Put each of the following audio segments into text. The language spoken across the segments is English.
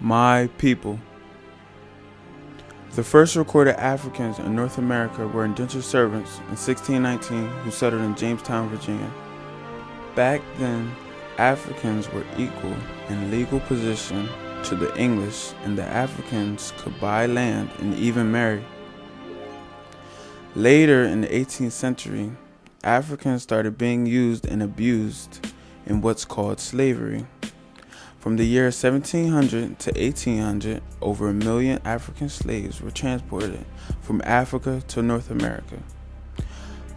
My people. The first recorded Africans in North America were indentured servants in 1619 who settled in Jamestown, Virginia. Back then, Africans were equal in legal position to the English, and the Africans could buy land and even marry. Later in the 18th century, Africans started being used and abused in what's called slavery. From the year 1700 to 1800, over 1 million African slaves were transported from Africa to North America.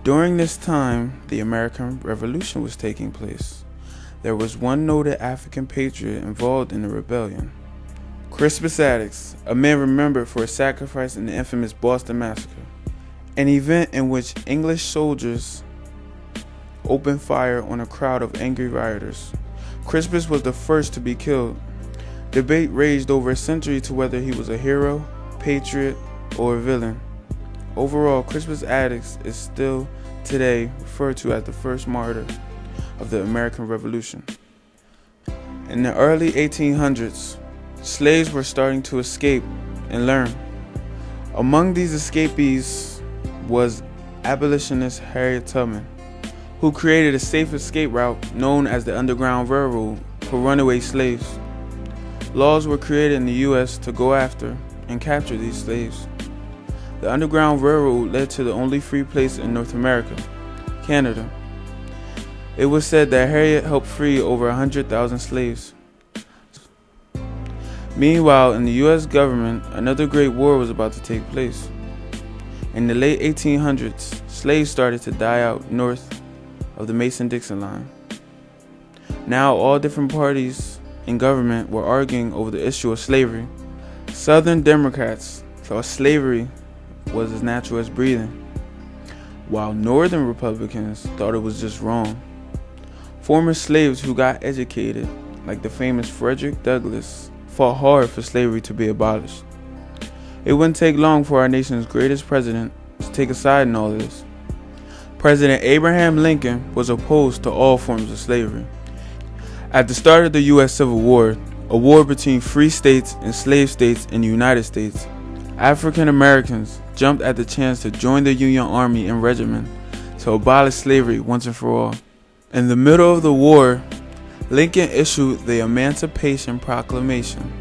During this time, the American Revolution was taking place. There was one noted African patriot involved in the rebellion, Crispus Attucks, a man remembered for his sacrifice in the infamous Boston Massacre, an event in which English soldiers opened fire on a crowd of angry rioters. Crispus was the first to be killed. Debate raged over a century to whether he was a hero, patriot, or a villain. Overall, Crispus Attucks is still today referred to as the first martyr of the American Revolution. In the early 1800s, slaves were starting to escape and learn. Among these escapees was abolitionist Harriet Tubman, who created a safe escape route known as the Underground Railroad for runaway slaves. Laws were created in the U.S. to go after and capture these slaves. The Underground Railroad led to the only free place in North America, Canada. It was said that Harriet helped free over 100,000 slaves. Meanwhile, in the U.S. government, another great war was about to take place. In the late 1800s, slaves started to die out north of the Mason-Dixon line. Now all different parties in government were arguing over the issue of slavery. Southern Democrats thought slavery was as natural as breathing, while Northern Republicans thought it was just wrong. Former slaves who got educated, like the famous Frederick Douglass, fought hard for slavery to be abolished. It wouldn't take long for our nation's greatest president to take a side in all this. President Abraham Lincoln was opposed to all forms of slavery. At the start of the U.S. Civil War, a war between free states and slave states in the United States, African Americans jumped at the chance to join the Union Army and regiment to abolish slavery once and for all. In the middle of the war, Lincoln issued the Emancipation Proclamation,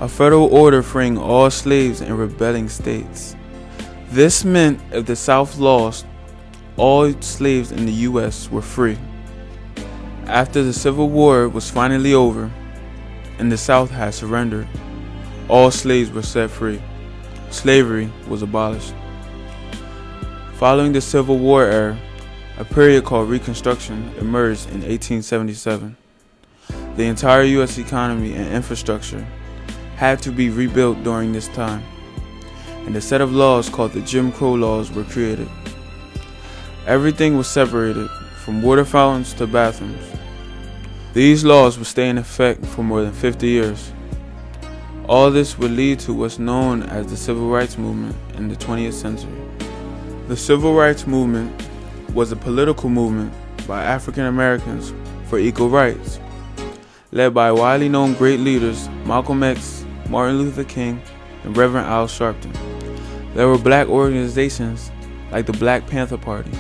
a federal order freeing all slaves in rebelling states. This meant if the South lost, all slaves in the U.S. were free. After the Civil War was finally over and the South had surrendered, all slaves were set free. Slavery was abolished. Following the Civil War era, a period called Reconstruction emerged in 1877. The entire U.S. economy and infrastructure had to be rebuilt during this time, and a set of laws called the Jim Crow laws were created. Everything was separated, from water fountains to bathrooms. These laws would stay in effect for more than 50 years. All this would lead to what's known as the Civil Rights Movement in the 20th century. The Civil Rights Movement was a political movement by African Americans for equal rights, led by widely known great leaders Malcolm X, Martin Luther King, and Reverend Al Sharpton. There were black organizations like the Black Panther Party,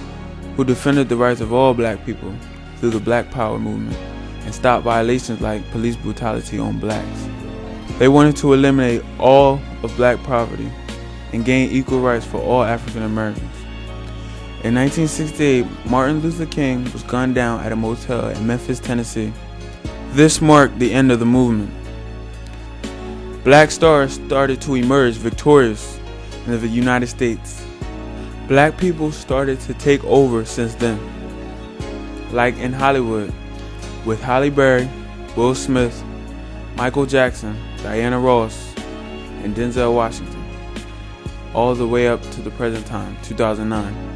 who defended the rights of all black people through the Black Power movement and stopped violations like police brutality on blacks. They wanted to eliminate all of black poverty and gain equal rights for all African Americans. In 1968, Martin Luther King was gunned down at a motel in Memphis, Tennessee. This marked the end of the movement. Black stars started to emerge victorious in the United States. Black people started to take over since then, like in Hollywood, with Halle Berry, Will Smith, Michael Jackson, Diana Ross, and Denzel Washington, all the way up to the present time, 2009.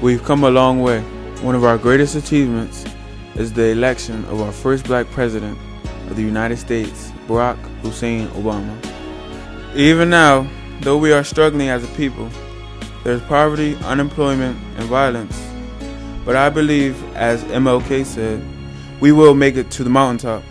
We've come a long way. One of our greatest achievements is the election of our first black president of the United States, Barack Hussein Obama. Even now, though we are struggling as a people, there's poverty, unemployment, and violence. But I believe, as MLK said, we will make it to the mountaintop.